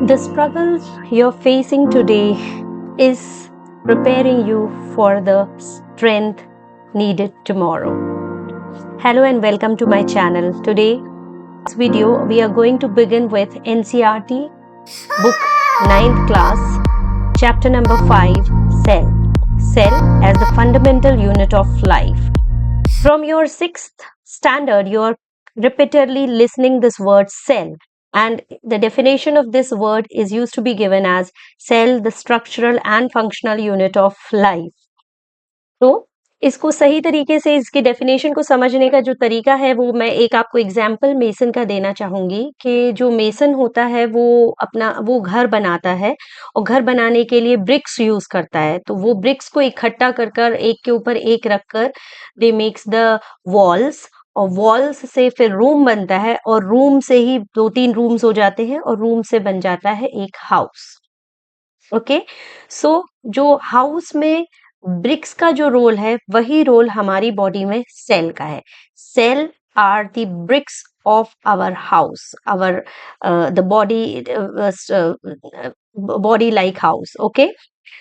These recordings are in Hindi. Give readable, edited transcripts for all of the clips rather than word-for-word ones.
The struggle you're facing today is preparing you for the strength needed tomorrow. Hello and welcome to my channel. Today, in this video, we are going to begin with NCERT book 9th class, chapter number 5, Cell. Cell as the fundamental unit of life. From your 6th standard, you are repeatedly listening this word cell. And the definition of this word is used to be given as cell, the structural and functional unit of life. तो इसको सही तरीके से इसकी डेफिनेशन को समझने का जो तरीका है वो मैं एक आपको एग्जाम्पल मेसन का देना चाहूंगी कि जो मेसन होता है वो घर बनाता है और घर बनाने के लिए ब्रिक्स यूज करता है। तो वो ब्रिक्स को इकट्ठा कर कर एक के ऊपर एक रखकर दे मेक्स द वॉल्स, और वॉल्स से फिर रूम बनता है और रूम से ही 2-3 रूम्स हो जाते हैं और रूम से बन जाता है एक हाउस। ओके, सो जो हाउस में ब्रिक्स का जो रोल है वही रोल हमारी बॉडी में सेल का है। Cell are the bricks of our house, our the body like house. Okay,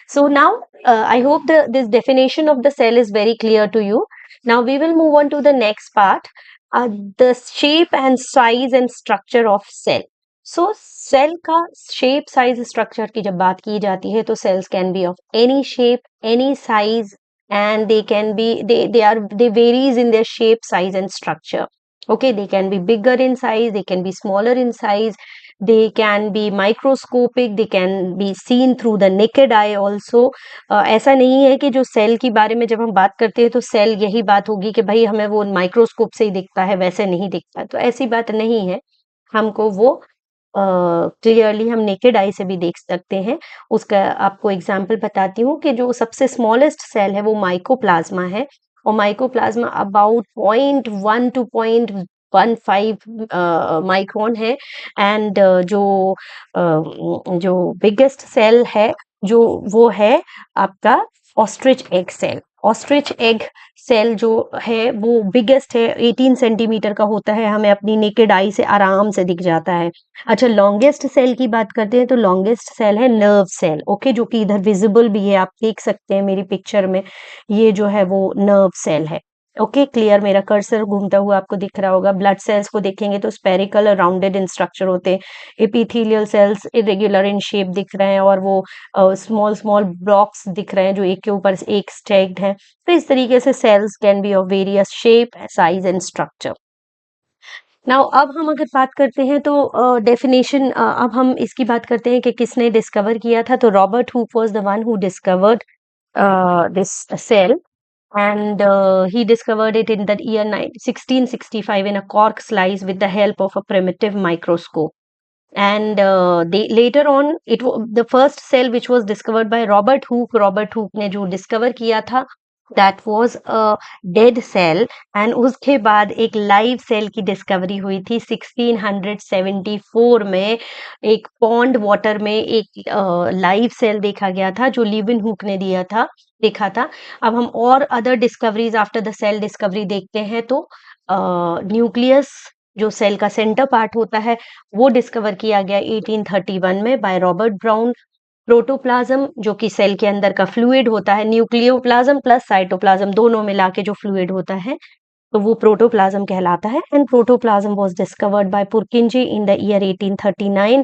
so now I hope this definition of the cell is very clear to you. Now we will move on to the next part, the shape and size and structure of cell. So cell का shape size structure की जब बात की जाती है तो cells can be of any shape, any size, and they varies in their shape, size and structure. Okay, they can be bigger in size, they can be smaller in size, they can be microscopic, they can be seen through the naked eye also. ऐसा नहीं है कि जो सेल के बारे में जब हम बात करते हैं तो सेल यही बात होगी कि भाई हमें वो माइक्रोस्कोप से ही दिखता है, वैसे नहीं दिखता। तो ऐसी बात नहीं है, हमको वो क्लियरली हम नेकेड आई से भी देख सकते हैं। उसका आपको एग्जाम्पल बताती हूँ कि जो सबसे स्मॉलेस्ट सेल है वो माइकोप्लाज्मा है, और माइकोप्लाज्मा अबाउट 0.1 to 0.15 माइक्रोन है। एंड जो बिगेस्ट सेल है जो वो है आपका ostrich egg cell. Ostrich egg cell जो है वो बिगेस्ट है, 18 सेंटीमीटर का होता है, हमें अपनी नेकेड आई से आराम से दिख जाता है। अच्छा, लॉन्गेस्ट सेल की बात करते हैं तो लॉन्गेस्ट सेल है नर्व सेल। ओके, जो कि इधर विजिबल भी है, आप देख सकते हैं मेरी पिक्चर में, ये जो है वो नर्व सेल है। ओके, क्लियर, मेरा कर्सर घूमता हुआ आपको दिख रहा होगा। ब्लड सेल्स को देखेंगे तो स्पेरिकल और राउंडेड इन स्ट्रक्चर होते हैं। Epithelial cells irregular in shape दिख रहे हैं और वो स्मॉल स्मॉल ब्लॉक्स दिख रहे हैं जो एक के ऊपर एक स्टैक्ड हैं। तो इस तरीके से cells can be of various shape, size and structure. Now अब हम अगर बात करते हैं तो डेफिनेशन, अब हम इसकी बात करते हैं कि किसने डिस्कवर किया था। तो Robert Hooke was the one who discovered this cell, and he discovered it in the year 1665 in a cork slice with the help of a primitive microscope. And later on the first cell which was discovered by Robert Hooke ने जो discover किया था that was a dead cell, and उसके बाद एक live cell की discovery हुई थी 1674 में। एक pond water में एक live cell देखा गया था जो लीवेनहुक ने देखा था। अब हम और other discoveries after the cell discovery देखते हैं तो न्यूक्लियस जो सेल का सेंटर पार्ट होता है वो डिस्कवर किया गया 1831 में बाय रॉबर्ट ब्राउन। प्रोटोप्लाज्म जो कि सेल के अंदर का फ्लूइड होता है, न्यूक्लियोप्लाज्म प्लस साइटोप्लाज्म दोनों मिला के जो फ्लूइड होता है तो वो प्रोटोप्लाज्म कहलाता है। And protoplasm was discovered by Purkinje in the year 1839,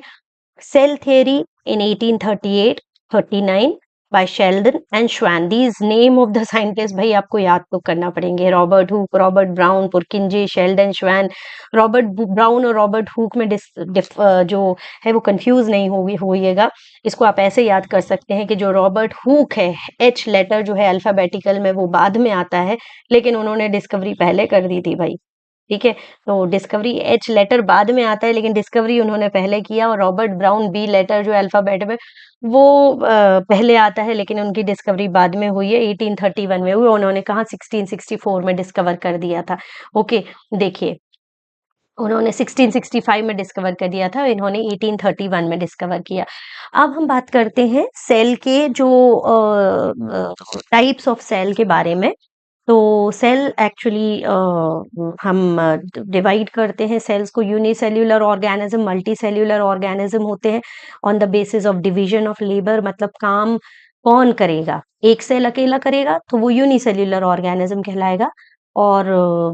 cell theory in 1838-39 by Sheldon and Schwann. These name of the scientists भाई आपको याद तो करना पड़ेंगे, Robert Hooke, Robert brown, पुरकिंजी, Sheldon, श्वान। रॉबर्ट ब्राउन और रॉबर्ट हुक में जो है वो कंफ्यूज नहीं होइएगा, इसको आप ऐसे याद कर सकते हैं कि जो रॉबर्ट हुक है, एच लेटर जो है अल्फाबेटिकल में वो बाद में आता है, लेकिन उन्होंने डिस्कवरी पहले कर दी थी भाई। ठीक है, तो डिस्कवरी एच लेटर बाद में आता है लेकिन डिस्कवरी उन्होंने पहले किया। और रॉबर्ट ब्राउन बी लेटर जो अल्फाबेट में वो पहले आता है लेकिन उनकी डिस्कवरी बाद में हुई है, 1831 में हुई। उन्होंने कहा 1664 में डिस्कवर कर दिया था। ओके, देखिए उन्होंने 1665 में डिस्कवर कर दिया था, इन्होंने 1831 में डिस्कवर किया। अब हम बात करते हैं सेल के जो टाइप्स ऑफ सेल के बारे में। तो सेल एक्चुअली हम डिवाइड करते हैं सेल्स को, unicellular organism, multi cellular organism होते हैं on the basis of division of labour. मतलब काम कौन करेगा, एक सेल अकेला करेगा तो वो यूनिसेल्युलर ऑर्गेनिज्म कहलाएगा, और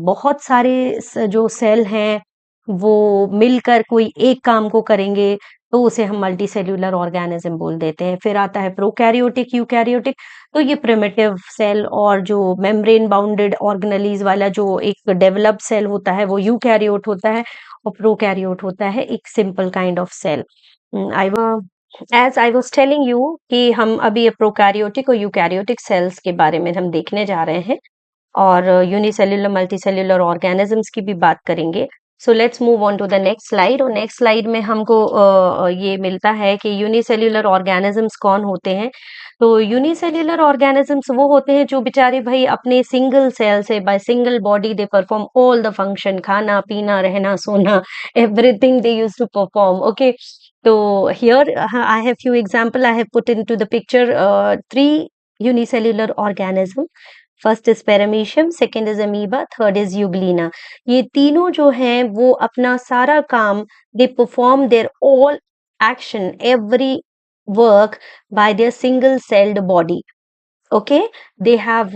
बहुत सारे जो सेल हैं वो मिलकर कोई एक काम को करेंगे तो उसे हम मल्टी सेल्युलर ऑर्गेनिज्म बोल देते हैं। फिर आता है प्रोकैरियोटिक, यूकैरियोटिक। तो ये प्रिमिटिव सेल और जो मेम्ब्रेन बाउंडेड ऑर्गेनेलीज वाला जो एक डेवलप्ड सेल होता है वो यूकैरियोट होता है, और प्रोकैरियोट होता है एक simple kind of cell. I as I was telling you कि हम अभी ये प्रोकैरियोटिक और यूकैरियोटिक सेल्स के बारे में हम देखने जा रहे हैं, और यूनिसेल्युलर मल्टीसेल्युलर ऑर्गेनिजम्स की भी बात करेंगे। So let's move on to the next slide. और नेक्स्ट स्लाइड में हमको ये मिलता है कि यूनिसेल्युलर ऑर्गेनिजम्स कौन होते हैं। तो यूनिसेल्युलर ऑर्गेनिजम्स वो होते हैं जो बेचारे भाई अपने सिंगल सेल से, by single body they perform all the function, खाना पीना रहना सोना, everything they use to perform. Okay, तो here I have few example I have put into the picture, three unicellular organism. First is paramecium, second is amoeba, third is euglena. ये तीनों जो हैं वो अपना सारा काम, they perform their all action, every work by their single celled body. Okay, they have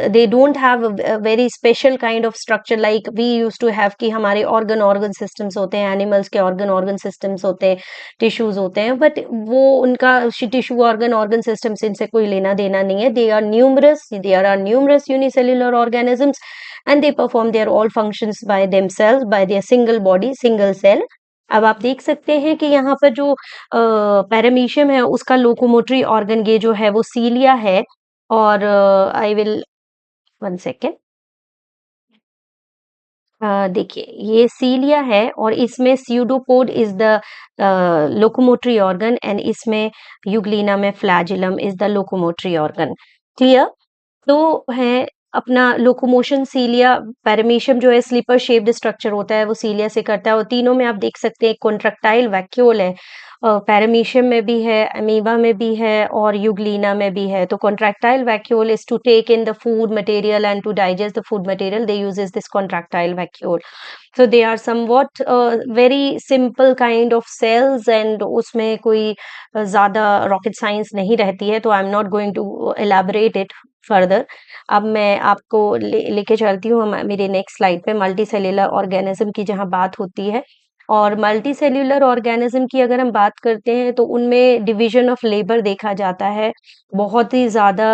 they don't have a very special kind of structure like we used to have कि हमारे organ systems होते हैं, animals के organ systems होते हैं, tissues होते हैं, but वो उनका tissue organ systems इनसे कोई लेना देना नहीं है। They are numerous, there are numerous unicellular organisms and they perform their all functions by themselves, by their single body, single cell। अब आप देख सकते हैं कि यहाँ पर जो पैरामीशियम है उसका लोकोमोटरी ऑर्गन ये जो है वो सीलिया है, और आई विल वन सेकेंड, देखिए ये सीलिया है और इसमें pseudopod is the locomotory organ, and इसमें यूग्लिना में flagellum is the locomotory organ. Clear? तो है अपना लोकोमोशन सीलिया, पैरामीशियम जो है स्लीपर शेप्ड स्ट्रक्चर होता है वो सीलिया से करता है, और तीनों में आप देख सकते हैं कॉन्ट्रैक्टाइल वैक्यूल है, पैरामीशियम में भी है, अमीबा में भी है, और यूग्लिना में भी है। तो contractile vacuole is to take in the food material and to digest the food material, they uses this contractile vacuole. So they are somewhat very simple kind of cells, and उसमें कोई ज़्यादा रॉकेट साइंस नहीं रहती है, तो I am not going to elaborate it further. अब मैं आपको लेके चलती हूँ मेरे नेक्स्ट स्लाइड पे, मल्टी सेल्युलर ऑर्गेनिज्म की जहाँ बात होती है। और मल्टी सेल्युलर ऑर्गेनिज्म की अगर हम बात करते हैं तो उनमें डिवीजन ऑफ लेबर देखा जाता है, बहुत ही ज़्यादा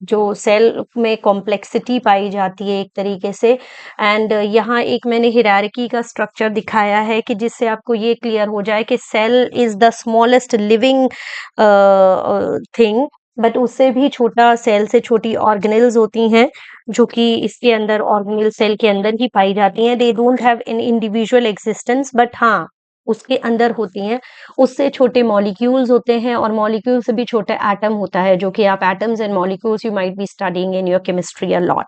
जो सेल में कॉम्प्लेक्सिटी पाई जाती है एक तरीके से। एंड यहाँ एक मैंने हिरार्की का स्ट्रक्चर दिखाया है कि जिससे आपको ये क्लियर हो जाए कि cell is the smallest living thing, but उससे भी छोटा सेल से छोटी ऑर्गेनेल्स होती हैं जो कि इसके अंदर ऑर्गेनेल सेल के अंदर ही पाई जाती हैं। They don't have in individual existence, but हाँ उसके अंदर होती हैं। उससे छोटे मॉलिक्यूल्स होते हैं, और मॉलिक्यूल से भी छोटा एटम होता है, जो कि आप atoms and molecules you might be studying in your chemistry a lot.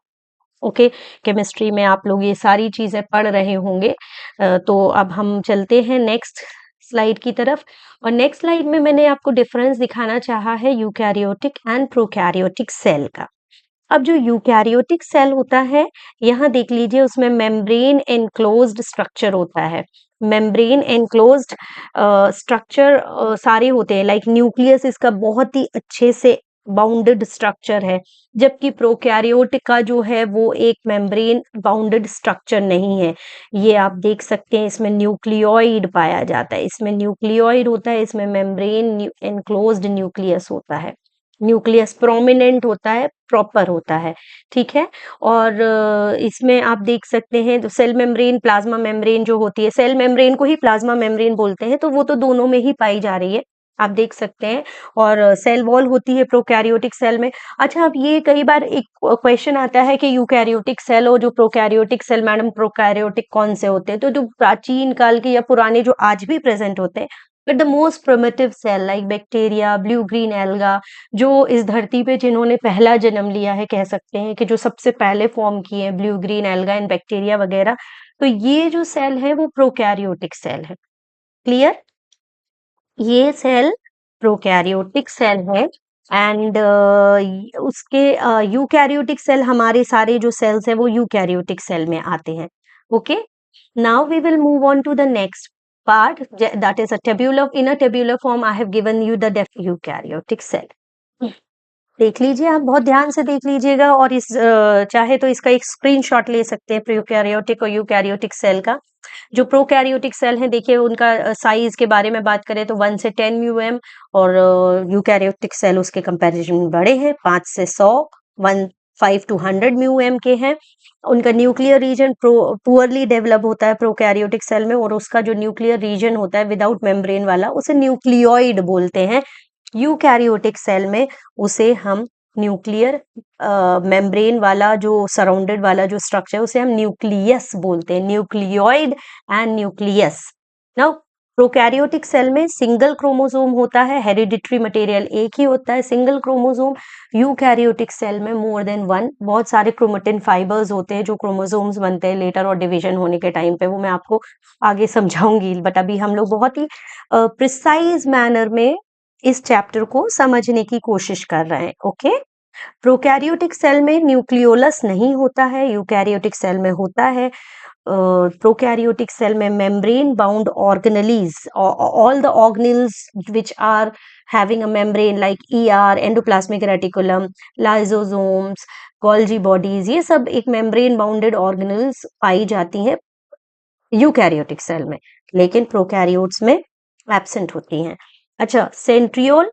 Okay, chemistry में आप लोग ये सारी चीजें पढ़ रहे होंगे। तो अब हम चलते हैं नेक्स्ट स्लाइड की तरफ। और नेक्स्ट स्लाइड में मैंने आपको डिफरेंस दिखाना चाहा है यूकैरियोटिक एंड प्रोकैरियोटिक सेल का। अब जो यूकैरियोटिक सेल होता है, यहाँ देख लीजिए उसमें मेम्ब्रेन एनक्लोज्ड स्ट्रक्चर होता है। मेम्ब्रेन एनक्लोज्ड स्ट्रक्चर सारे होते हैं, लाइक न्यूक्लियस इसका बहुत ही अच्छे से बाउंडेड स्ट्रक्चर है, जबकि प्रोकैरियोटिक का जो है वो एक मेम्ब्रेन बाउंडेड स्ट्रक्चर नहीं है। ये आप देख सकते हैं, इसमें न्यूक्लियोइड पाया जाता है, इसमें न्यूक्लियोइड होता है, इसमें मेम्ब्रेन एनक्लोज्ड न्यूक्लियस होता है। न्यूक्लियस प्रोमिनेंट होता है, प्रॉपर होता है, ठीक है। और इसमें आप देख सकते हैं तो सेल मेम्ब्रेन, प्लाज्मा मेम्ब्रेन जो होती है, सेल मेम्ब्रेन को ही प्लाज्मा मेम्ब्रेन बोलते हैं, तो वो तो दोनों में ही पाई जा रही है, आप देख सकते हैं। और सेल वॉल होती है प्रोकैरियोटिक सेल में। अच्छा, अब ये कई बार एक क्वेश्चन आता है कि यूकैरियोटिक सेल और जो प्रोकैरियोटिक सेल, मैडम प्रोकैरियोटिक कौन से होते हैं? तो जो प्राचीन काल के या पुराने जो आज भी प्रेजेंट होते हैं, but the most primitive cell like bacteria, blue green alga, जो इस धरती पे जिन्होंने पहला जन्म लिया है, कह सकते हैं कि जो सबसे पहले फॉर्म किए हैं, blue green alga and bacteria वगैरह, तो ये जो सेल है वो प्रोकैरियोटिक सेल है। क्लियर? ये सेल प्रोकैरियोटिक सेल है, एंड उसके यूकैरियोटिक सेल, हमारे सारे जो सेल्स है वो यूकैरियोटिक सेल में आते हैं. Okay, now we will move on to the next part, that is a tabular. In a tabular form I have given you the eukaryotic cell. देख लीजिए, आप बहुत ध्यान से देख लीजिएगा, और इस चाहे तो इसका एक स्क्रीनशॉट ले सकते हैं प्रोकैरियोटिक और यूकैरियोटिक सेल का. जो प्रोकैरियोटिक सेल हैं, देखिए उनका साइज के बारे में बात करें तो 1 से 10 म्यूएम, और यूकैरियोटिक सेल उसके कंपैरिजन में बड़े हैं, 5 से 100, 5 to 100 म्यूएम के हैं. उनका न्यूक्लियर रीजन पुअरली डेवलप होता है प्रोकैरियोटिक सेल में, और उसका जो न्यूक्लियर रीजन होता है विदाउट मेम्ब्रेन वाला, उसे न्यूक्लियोइड बोलते हैं. यूकैरियोटिक सेल में उसे हम न्यूक्लियर मेम्ब्रेन वाला, जो सराउंडेड वाला जो स्ट्रक्चर है, उसे हम न्यूक्लियस बोलते हैं. Nucleoid and nucleus. Now prokaryotic cell में सिंगल क्रोमोसोम होता है, हेरिडिटरी मटेरियल एक ही होता है, सिंगल क्रोमोसोम. यूकैरियोटिक सेल में मोर देन वन, बहुत सारे क्रोमेटिन फाइबर्स होते हैं जो क्रोमोसोम्स बनते हैं लेटर और डिवीजन होने के टाइम पे, वो मैं आपको आगे समझाऊंगी. बट अभी हम लोग बहुत ही प्रिसाइज मैनर में इस चैप्टर को समझने की कोशिश कर रहे हैं. ओके, प्रोकैरियोटिक सेल में न्यूक्लियोलस नहीं होता है, यूकैरियोटिक सेल में होता है. प्रोकैरियोटिक सेल में membrane bound organelles, all the organelles which are having a membrane like ER, endoplasmic reticulum, lysosomes, Golgi bodies, ये सब एक मेम्ब्रेन बाउंडेड ऑर्गेनेल्स पाई जाती हैं यूकैरियोटिक सेल में, लेकिन प्रोकैरियोट्स में एब्सेंट होती हैं. अच्छा, सेंट्रियोल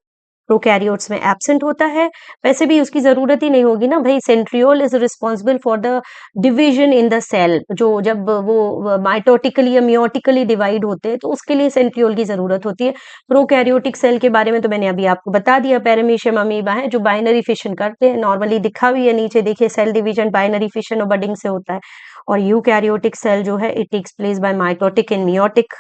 प्रोकैरियोट्स में एब्सेंट होता है. वैसे भी उसकी जरूरत ही नहीं होगी ना भाई. Centriole is responsible for the division in the cell. जो जब वो माइटोटिकली या मियोटिकली डिवाइड होते हैं, तो उसके लिए सेंट्रियोल की जरूरत होती है. प्रोकैरियोटिक सेल के बारे में तो मैंने अभी आपको बता दिया, पैरामीशियम अमीबा है जो बाइनरी फिशन करते हैं. नॉर्मली दिखा हुई है नीचे, देखिए सेल डिवीजन बाइनरी फिशन और बडिंग से होता है. और यूकैरियोटिक सेल जो है, it takes place by mitotic and meiotic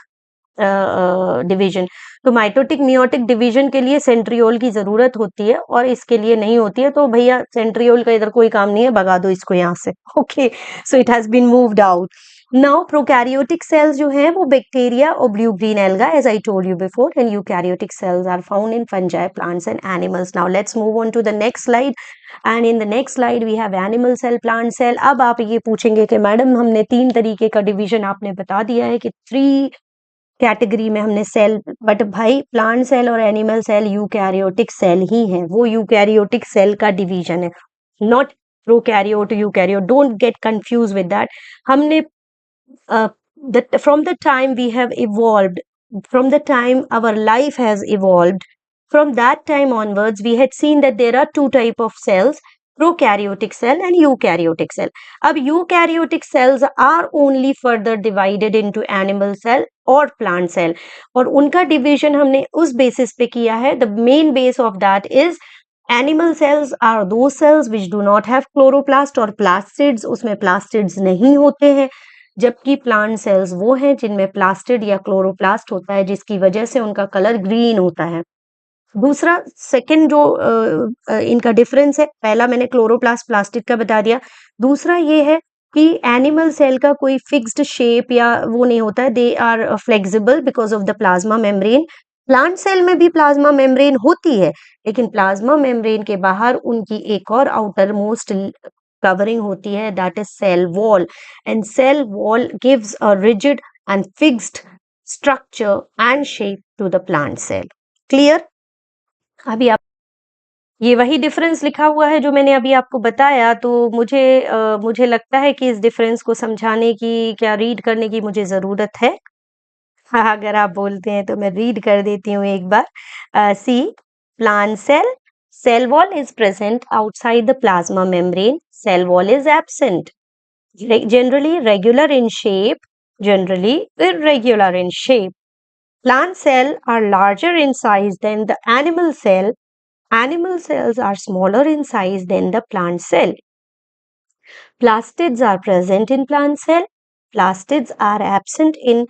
division. तो माइटोटिक मियोटिक डिवीजन के लिए सेंट्रियोल की जरूरत होती है, और इसके लिए नहीं होती है, तो भैया सेंट्रियोल का इधर कोई काम नहीं है, भगा दो इसको यहाँ से. Okay, so it has been moved out. Now prokaryotic cells जो हैं वो बैक्टीरिया और blue green alga, as I told you before, and eukaryotic cells are found in fungi, plants and animals. Now let's move on to the next slide. And in the next slide we have animal cell, plant cell. अब आप ये पूछेंगे कि मैडम हमने 3 तरीके का डिवीजन आपने बता दिया है कि 3 कैटेगरी में हमने सेल, बट भाई प्लांट सेल और एनिमल सेल यूकैरियोटिक सेल ही है, वो यूकैरियोटिक सेल का डिवीजन है, not prokaryote eukaryote. Don't get confuse with that. हमने from the time we have evolved, from the time our life has evolved, from that time onwards we had seen that there are 2 type of cells, prokaryotic cell and eukaryotic cell. अब eukaryotic cells are only further divided into animal cell और plant cell, और उनका division हमने उस basis पे किया है. The main base of that is animal cells are those cells which do not have chloroplast और plastids, उसमें plastids नहीं होते हैं. जबकि प्लांट सेल्स वो हैं जिनमें प्लास्टिड या क्लोरोप्लास्ट होता है, जिसकी वजह से उनका कलर ग्रीन होता है. दूसरा सेकंड जो इनका डिफरेंस है, पहला मैंने क्लोरोप्लास्ट प्लास्टिड का बता दिया. दूसरा ये है कि एनिमल सेल का कोई फिक्स्ड शेप या वो नहीं होता है, they are flexible because of the plasma membrane. Plant cell में भी प्लाज्मा मेम्ब्रेन होती है, लेकिन प्लाज्मा मेम्ब्रेन के बाहर उनकी एक और आउटर मोस्ट कवरिंग होती है, that is cell wall. And cell wall gives a rigid and fixed structure and shape to the plant cell. Clear? अभी आप ये वही डिफरेंस लिखा हुआ है जो मैंने अभी आपको बताया, तो मुझे लगता है कि इस डिफरेंस को समझाने की, क्या रीड करने की मुझे जरूरत है. हाँ, अगर आप बोलते हैं तो मैं रीड कर देती हूँ एक बार. See, plant cell, cell wall is present outside the plasma membrane. Cell wall is absent. Generally regular in shape, generally irregular in shape. Plant cells are larger in size than the animal cell. Animal cells are smaller in size than the plant cell. Plastids are present in plant cell. Plastids are absent in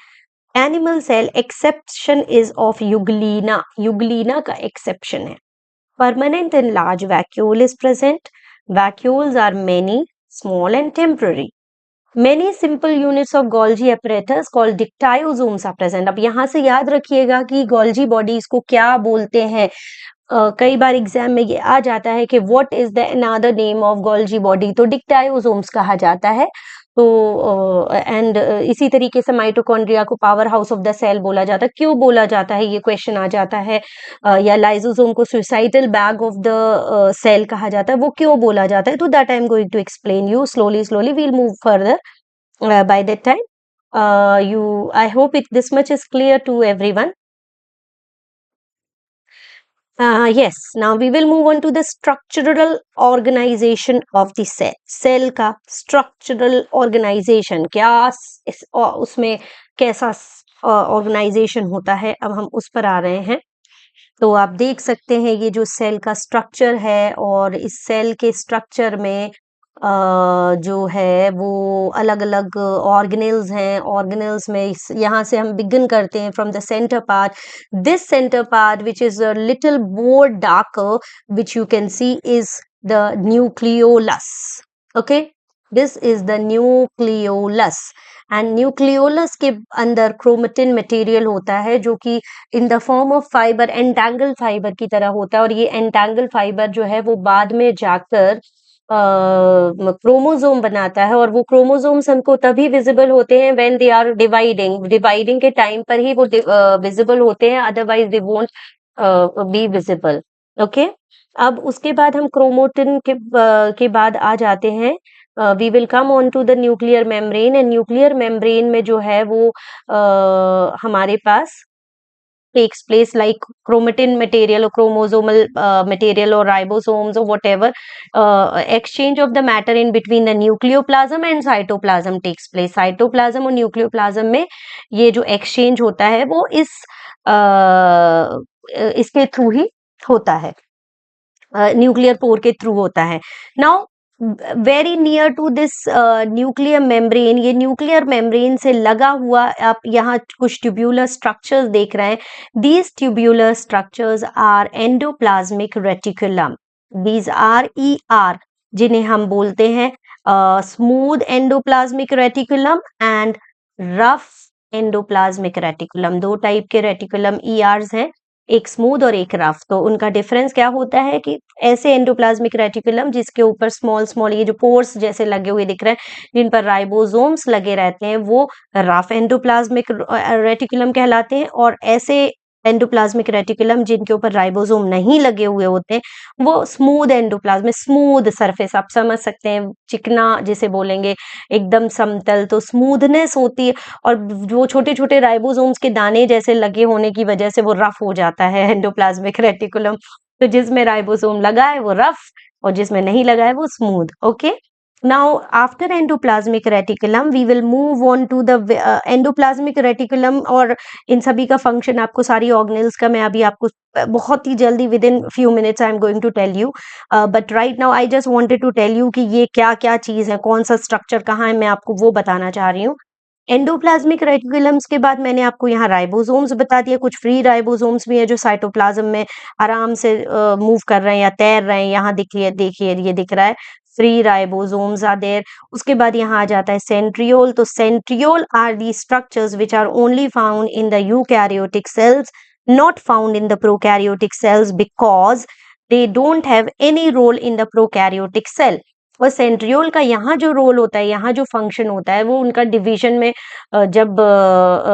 animal cell. Exception is of Euglena. Euglena का exception है. Permanent and large vacuole is present. Vacuoles are many, small and temporary. Many simple units of Golgi apparatus called dictyosomes are present. अब यहाँ से याद रखिएगा कि Golgi bodies को क्या बोलते हैं. कई बार एग्जाम में ये आ जाता है कि what is the another name of Golgi body, तो डिक्टायोसोम्स कहा जाता है। तो एंड इसी तरीके से माइटोकॉन्ड्रिया को powerhouse of the cell बोला जाता है। क्यों बोला जाता है, ये क्वेश्चन आ जाता है। या लाइसोसोम को suicidal bag of the cell कहा जाता है, वो क्यों बोला जाता है, तो that I am going to explain you slowly slowly, we'll move further by that time. You, I hope it this much is clear to everyone. Yes, now we will move on to the structural organization of the cell. Cell का structural organization क्या उसमें कैसा organization होता है, अब हम उस पर आ रहे हैं। तो आप देख सकते हैं ये जो सेल का स्ट्रक्चर है, और इस सेल के स्ट्रक्चर में जो है वो अलग अलग ऑर्गेनेल्स हैं। ऑर्गेनेल्स में यहाँ से हम बिगिन करते हैं from the centre part. This centre part which is a little more darker, which you can see is the nucleolus. Okay, this is the nucleolus. And nucleolus के अंदर क्रोमेटिन मटेरियल होता है, जो कि in the form of fibre, entangle fibre की तरह होता है। और ये एंटैंगल फाइबर जो है वो बाद में जाकर क्रोमोसोम बनाता है, और वो क्रोमोसोम्स हमको तभी विजिबल होते हैं when they are dividing. Dividing के टाइम पर ही वो विजिबल होते हैं, otherwise they won't be visible. Okay, अब उसके बाद हम क्रोमोटिन के बाद आ जाते हैं। We will come on to the nuclear membrane. And nuclear membrane में जो है वो हमारे पास takes place like chromatin material or chromosomal material or ribosomes or whatever, exchange of the matter in between the nucleoplasm and cytoplasm takes place. cytoplasm और nucleoplasm में ये जो exchange होता है वो इसके थ्रू ही होता है, न्यूक्लियर पोर के थ्रू होता है। Now very near to this nuclear membrane, ये न्यूक्लियर मेम्ब्रेन से लगा हुआ आप यहाँ कुछ ट्यूब्यूलर स्ट्रक्चर्स देख रहे हैं। These tubular structures are endoplasmic reticulum. These are ER, जिन्हें हम बोलते हैं smooth endoplasmic reticulum and rough endoplasmic reticulum. दो टाइप के रेटिकुलम ERs हैं, एक स्मूथ और एक रफ। तो उनका डिफरेंस क्या होता है कि ऐसे एंडोप्लाज्मिक रेटिकुलम जिसके ऊपर स्मॉल स्मॉल ये जो पोर्स जैसे लगे हुए दिख रहे हैं, जिन पर राइबोसोम्स लगे रहते हैं, वो रफ एंडोप्लाज्मिक रेटिकुलम कहलाते हैं। और ऐसे एंडोप्लाज्मिक रेटिकुलम जिनके ऊपर राइबोसोम नहीं लगे हुए होते हैं, वो स्मूथ एंडोप्लाज्मिक, स्मूथ सरफेस आप समझ सकते हैं, चिकना जिसे बोलेंगे, एकदम समतल, तो स्मूथनेस होती है। और वो छोटे छोटे राइबोसोम्स के दाने जैसे लगे होने की वजह से वो रफ हो जाता है एंडोप्लाज्मिक रेटिकुलम। तो जिसमें राइबोसोम लगा है वो रफ, और जिसमें नहीं लगा है वो smooth. Okay, now after endoplasmic reticulum we will move on to the endoplasmic reticulum। और इन सभी का फंक्शन आपको सारी ऑर्गेनेल्स का मैं अभी आपको बहुत ही जल्दी within few minutes I am going to tell you, but right now I just wanted to tell you कि ये क्या क्या चीज है, कौन सा स्ट्रक्चर कहाँ है, मैं आपको वो बताना चाह रही हूँ। एंडोप्लाज्मिक रेटिकुलम्स के बाद मैंने आपको यहाँ राइबोसोम्स बता दिया। कुछ फ्री राइबोसोम्स भी है जो साइटोप्लाज्म में आराम से मूव कर रहे हैं या तैर रहे हैं। यहाँ देखिए देखिए ये दिख रहा है, फ्री राइबोसोम्स आर देयर। उसके बाद यहाँ आ जाता है सेंट्रियोल। तो centriole are the structures which are only found in the eukaryotic cells, not found in the prokaryotic cells because they don't have any role in the prokaryotic cell। और सेंट्रियोल का यहाँ जो रोल होता है, यहाँ जो फंक्शन होता है, वो उनका डिवीजन में जब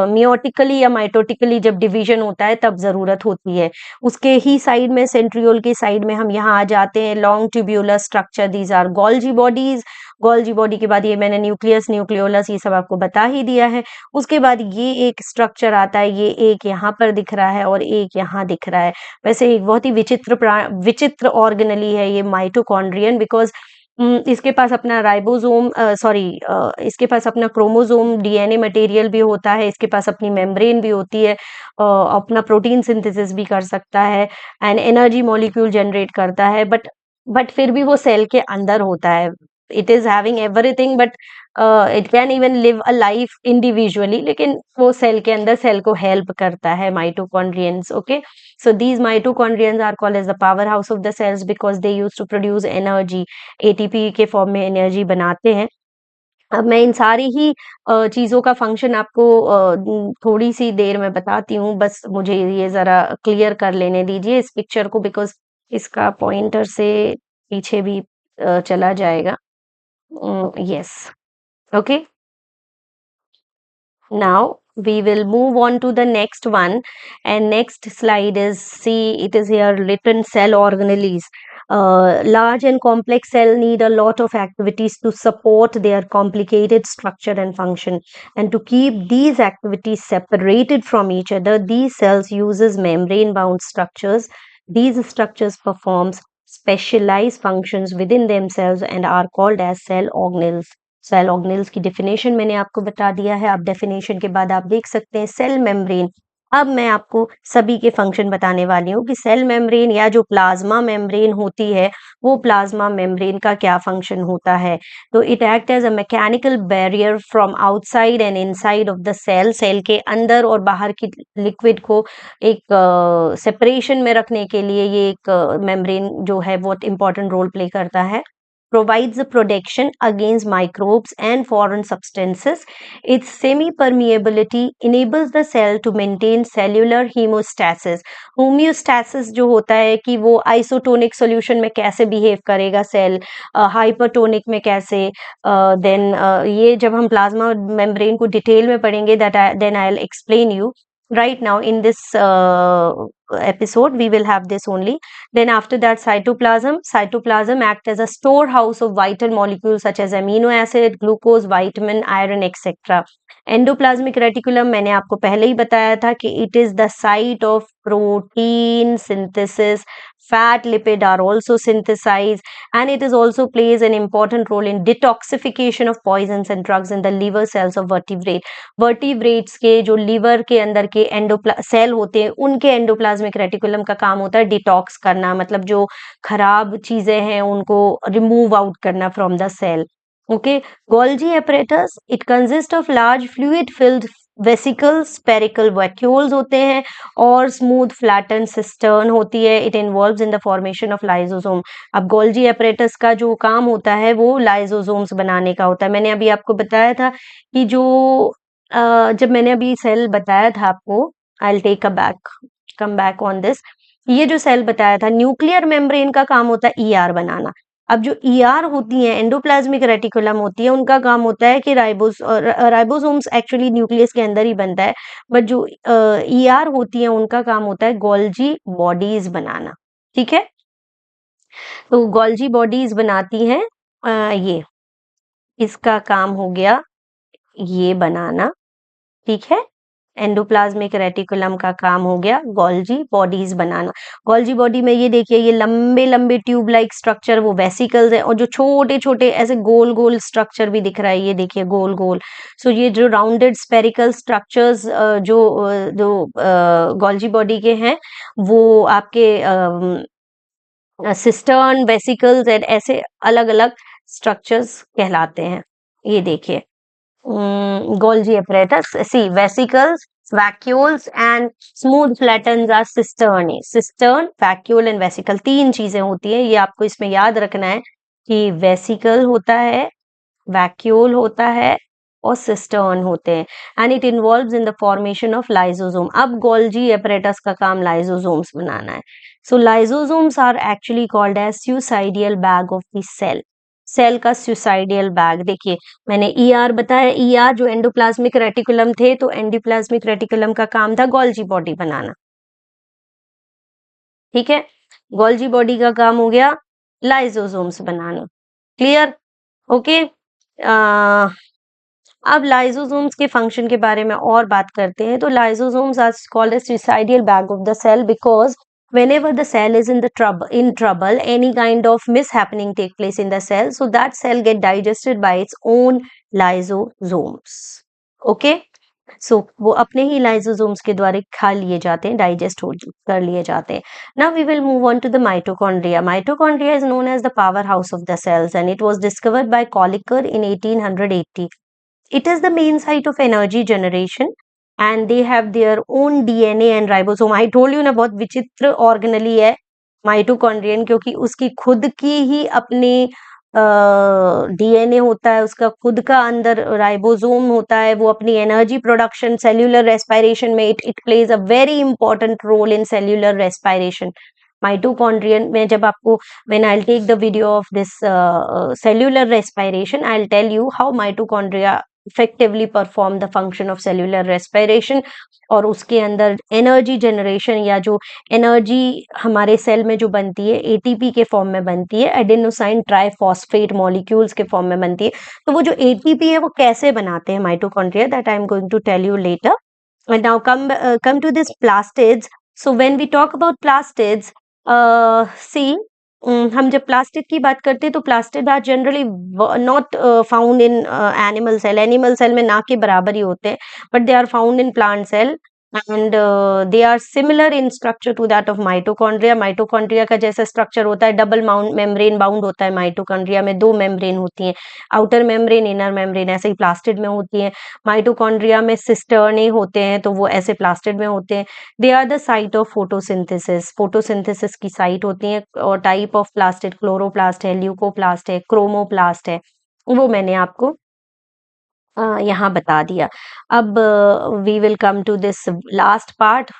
मियोटिकली या माइटोटिकली जब डिवीजन होता है तब जरूरत होती है। उसके ही साइड में, सेंट्रियोल के साइड में हम यहाँ आ जाते हैं long tubular structure, these are Golgi bodies. Golgi body के बाद ये मैंने न्यूक्लियस, न्यूक्लियोलस ये सब आपको बता ही दिया है। उसके बाद ये एक स्ट्रक्चर आता है, ये एक यहाँ पर दिख रहा है और एक यहाँ दिख रहा है। वैसे एक बहुत ही विचित्र ऑर्गेनली है ये माइटोकॉन्ड्रियन, बिकॉज इसके पास अपना राइबोसोम इसके पास अपना क्रोमोसोम DNA मटेरियल भी होता है, इसके पास अपनी मेम्ब्रेन भी होती है, अपना प्रोटीन सिंथेसिस भी कर सकता है एंड एनर्जी मॉलिक्यूल जनरेट करता है, बट फिर भी वो सेल के अंदर होता है। It is having everything, but it can even live a life individually, लेकिन वो सेल के अंदर सेल को हेल्प करता है, mitochondrions. Okay, so these mitochondrions are called as the powerhouse of the cells because they used to produce energy, ATP के फॉर्म में एनर्जी बनाते हैं। अब मैं इन सारी ही चीज़ों का फंक्शन आपको थोड़ी सी देर में बताती हूँ, बस मुझे ये ज़रा क्लियर कर लेने दीजिए इस पिक्चर को, बिकॉज़ इसका पॉइंटर से पीछे भी चला जाएगा। Yes, okay. Now we will move on to the next one, and next slide is, see, it is here written cell organelles. Large and complex cell need a lot of activities to support their complicated structure and function, and to keep these activities separated from each other, these cells uses membrane bound structures. These structures performs specialized functions within themselves and are called as cell organelles. Cell organelles की डेफिनेशन मैंने आपको बता दिया है। अब डेफिनेशन के बाद आप देख सकते हैं सेल मेम्ब्रेन। अब मैं आपको सभी के फंक्शन बताने वाली हूँ कि सेल मेम्ब्रेन या जो प्लाज्मा मेम्ब्रेन होती है, वो प्लाज्मा मेम्ब्रेन का क्या फंक्शन होता है। तो it act as a mechanical barrier from outside and inside of the cell. Cell के अंदर और बाहर की लिक्विड को एक सेपरेशन में रखने के लिए ये एक मेम्ब्रेन जो है बहुत इंपॉर्टेंट रोल प्ले करता है। Provides a protection against microbes and foreign substances. Its semi-permeability enables the cell to maintain cellular hemostasis. Homeostasis जो होता है कि वो isotonic solution में कैसे behave करेगा सेल, hypertonic में कैसे, then ये जब हम plasma membrane को detail में पढ़ेंगे then I'll explain you. Right now in this episode we will have this only. Then after that, cytoplasm act as a storehouse of vital molecules such as amino acid, glucose, vitamin, iron, etc. Endoplasmic reticulum मैंने आपको पहले ही बताया था कि it is the site of protein synthesis. Fat lipid are also synthesized, and it is also plays an important role in detoxification of poisons and drugs in the liver cells of vertebrate. Vertebrates के जो लिवर के अंदर के सेल होते हैं, उनके एंडोप्लाज्मिक रेटिकुलम का काम होता है डिटॉक्स करना, मतलब जो खराब चीजें हैं उनको रिमूव आउट करना from the cell. Okay, Golgi apparatus, it consists of large fluid filled vesicles, spherical vacuoles होते हैं और smooth flattened cistern होती है. It involves in the formation of lysosome. अब Golgi apparatus का जो काम होता है वो lysosomes बनाने का होता है. मैंने अभी आपको बताया था कि जो जब मैंने अभी सेल बताया था आपको, I'll take a back, come back on this. ये जो सेल बताया था, न्यूक्लियर मेम्ब्रेन का काम होता है ER बनाना. अब जो ER होती है, एंडोप्लाज्मिक रेटिकुलम होती है, उनका काम होता है कि राइबोसोम्स एक्चुअली न्यूक्लियस के अंदर ही बनता है, बट जो ER होती है उनका काम होता है गोल्जी बॉडीज बनाना. ठीक है, तो गोल्जी बॉडीज बनाती हैं ये, इसका काम हो गया ये बनाना. ठीक है, एंडोप्लाज्मिक रेटिकुलम का काम हो गया गोल्जी बॉडीज बनाना. गोल्जी बॉडी में ये देखिए, ये लंबे लंबे ट्यूब लाइक स्ट्रक्चर वो वेसिकल्स है, और जो छोटे छोटे ऐसे गोल गोल स्ट्रक्चर भी दिख रहा है, ये देखिए गोल गोल. सो ये जो राउंडेड स्पेरिकल स्ट्रक्चर्स जो गोल्जी बॉडी के हैं, वो आपके सिस्टर्न वेसिकल्स एंड ऐसे अलग अलग स्ट्रक्चर्स कहलाते हैं. ये देखिए, Golgi apparatus. See, vesicles, vacuoles and smooth flattens are cisternae. Cistern, vacuole and vesicle, तीन चीजें होती है. ये आपको इसमें याद रखना है कि वेसिकल होता है, वैक्यूल होता है और सिस्टर्न होते हैं. And it involves in the formation of lysosome. अब गोल्जी एपरेटस का काम लाइजोसोम्स बनाना है. So lysosomes are actually called as suicidal bag of the cell. Cell का सुसाइडियल बैग. देखिए, मैंने ER बताया, ER जो एंडोप्लाज्मिक रेटिकुलम थे, तो एंडोप्लाज्मिक रेटिकुलम का काम था गोल्जी बॉडी बनाना. ठीक है, गोल्जी बॉडी का काम हो गया लाइजोसोम्स बनाना. क्लियर? ओके. अब लाइजोसोम्स के फंक्शन के बारे में और बात करते हैं. तो lysosomes are called as suicidal bag of the cell because whenever the cell is in trouble, any kind of mishappening take place in the cell, so that cell get digested by its own lysosomes. Okay, so वो अपने ही lysosomes के द्वारा खा लिए जाते हैं, डाइजेस्ट कर लिए जाते हैं. Now we will move on to the mitochondria. Mitochondria is known as the powerhouse of the cells, and it was discovered by Kolliker in 1880. It is the main site of energy generation, and they have their own DNA and ribosome. I told you ना, बहुत विचित्र ऑर्गेनली है माइटोकॉन्ड्रियन, क्योंकि उसकी खुद की ही अपने डीएनए होता है, उसका खुद का अंदर राइबोसोम होता है, वो अपनी एनर्जी प्रोडक्शन सेल्यूलर रेस्पिरेशन में it plays a very important role in cellular respiration. Mitochondrion में जब आपको when I will take the video of this cellular respiration, I will tell you how mitochondria effectively perform the function of cellular respiration, और उसके अंदर एनर्जी जनरेशन या जो एनर्जी हमारे सेल में जो बनती है एटीपी के फॉर्म में बनती है, एडेनोसाइन ट्राइफॉस्फेट मॉलिक्यूल्स के फॉर्म में बनती है। तो वो जो एटीपी है वो कैसे बनाते हैं mitochondria, that I am going to tell you later. And now come to this plastids. So when we talk about plastids, see, हम जब प्लास्टिड की बात करते हैं तो plastid are generally not found in animal cell. Animal cell में ना के बराबर ही होते हैं, but they are found in plant cell and they are similar in structure to that of mitochondria. Mitochondria का जैसा स्ट्रक्चर होता है, डबल मेम्ब्रेन बाउंड होता है। माइटोकॉन्ड्रिया में 2 मेम्ब्रेन होती हैं, आउटर मेम्ब्रेन, इनर मेम्ब्रेन, ऐसे ही प्लास्टिड में होती है। माइटोकॉन्ड्रिया में सिस्टर्ने होते हैं, तो वो ऐसे प्लास्टिड में होते हैं। They are the site of photosynthesis, photosynthesis की साइट होती है। और टाइप ऑफ प्लास्टिड क्लोरोप्लास्ट है, ल्यूकोप्लास्ट है, क्रोमोप्लास्ट है, वो मैंने आपको यहाँ बता दिया। अब we will come to this last part,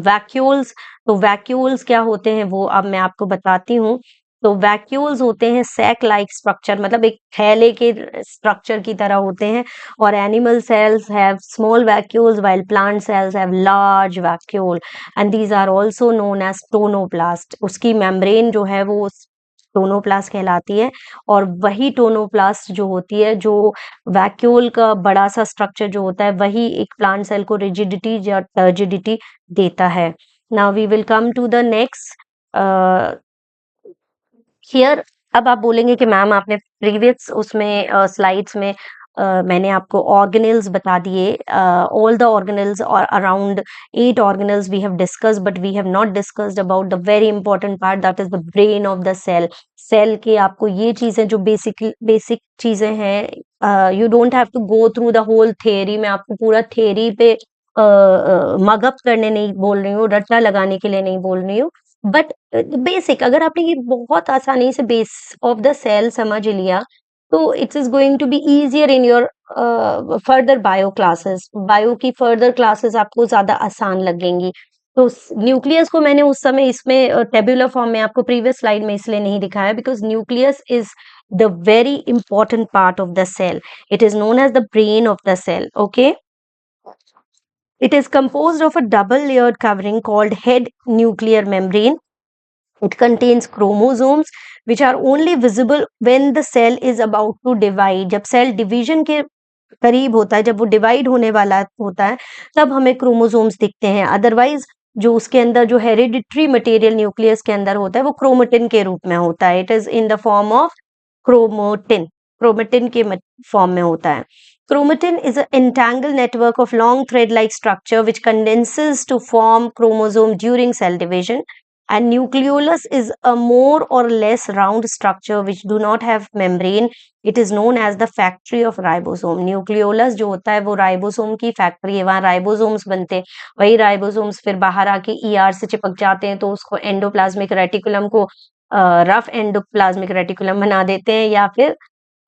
vacuoles. तो वैक्यूल्स क्या होते हैं वो अब मैं आपको बताती हूँ। तो वैक्यूल्स होते हैं सैक लाइक स्ट्रक्चर, मतलब एक थैले के स्ट्रक्चर की तरह होते हैं। और animal cells have small vacuoles while plant cells have large vacuole and these are also known as tonoplast. उसकी मेम्ब्रेन जो है वो टोनोप्लास्ट कहलाती है। और वही टोनोप्लास्ट जो होती है, जो वैक्यूल का बड़ा सा स्ट्रक्चर जो होता है, वही एक प्लांट सेल को रिजिडिटी या टर्जिडिटी देता है। Now we will come to the next here. अब आप बोलेंगे कि मैम आपने प्रीवियस उसमें स्लाइड्स में मैंने आपको ऑर्गेनल्स बता दिए, ऑल द ऑर्गेनल्स और around 8 organelles we have discussed, but we have not discussed about the very important part, that is the brain of the cell. Cell के आपको ये चीजें जो बेसिक चीजें हैं, you don't have to go through the whole theory. मैं आपको पूरा थियरी पे मगअप करने नहीं बोल रही हूँ, रट्टा लगाने के लिए नहीं बोल रही हूँ, बट बेसिक अगर आपने ये बहुत आसानी से बेस ऑफ द सेल समझ लिया, तो it is going to be easier in your further bio classes. Bio की फर्दर क्लासेस आपको ज्यादा आसान लगेंगी। तो न्यूक्लियस को मैंने उस समय इसमें टेबुलर फॉर्म में आपको प्रीवियस स्लाइड में इसलिए नहीं दिखाया, because nucleus is the very important part of the cell. It is known as the brain of the cell. Okay, it is composed of a double layered covering called head nuclear membrane. It contains chromosomes which are only visible when the cell is about to divide. जब सेल डिवीजन के करीब होता है, जब वो डिवाइड होने वाला होता है, तब हमें क्रोमोसोम्स दिखते हैं। अदरवाइज जो उसके अंदर जो हेरिडिटरी मटेरियल न्यूक्लियस के अंदर होता है वो क्रोमेटिन के रूप में होता है। It is in the form of chromatin, chromatin के फॉर्म में होता है। Chromatin is an entangled network of long thread-like structure which condenses to form chromosome during cell division. And nucleolus is a more or less round structure which do not have membrane. It is known as the factory of ribosome. Nucleolus जो होता है वो राइबोसोम की फैक्ट्री है, वहाँ राइबोसोम्स बनते हैं। वही राइबोसोम्स फिर बाहर आके ER से चिपक जाते हैं, तो उसको एंडोप्लाज्मिक रेटिकुलम को रफ एंडोप्लाज्मिक रेटिकुलम बना देते हैं, या फिर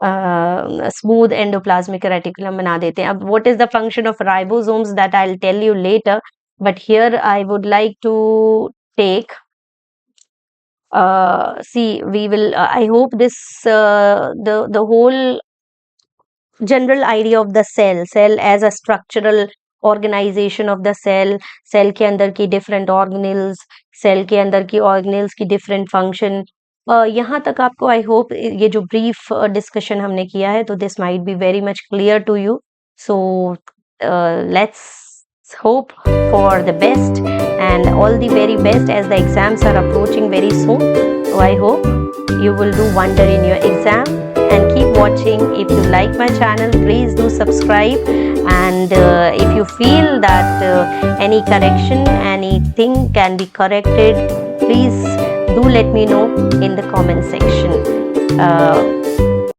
स्मूथ एंडोप्लाज्मिक रेटिकुलम बना देते हैं। अब what is the function of ribosomes, that I will tell you later, but here I would like to take see we will I hope this the whole general idea of the cell as a structural organization of the cell के अंदर की different organelles, cell के अंदर की organelles की different function, यहाँ तक आपको आई होप ये जो ब्रीफ डिस्कशन हमने किया है, तो this might be very much clear to you. So let's hope for the best and all the very best as the exams are approaching very soon. So I hope you will do wonder in your exam, and keep watching. If you like my channel, please do subscribe, and if you feel that any correction, anything can be corrected, please do let me know in the comment section.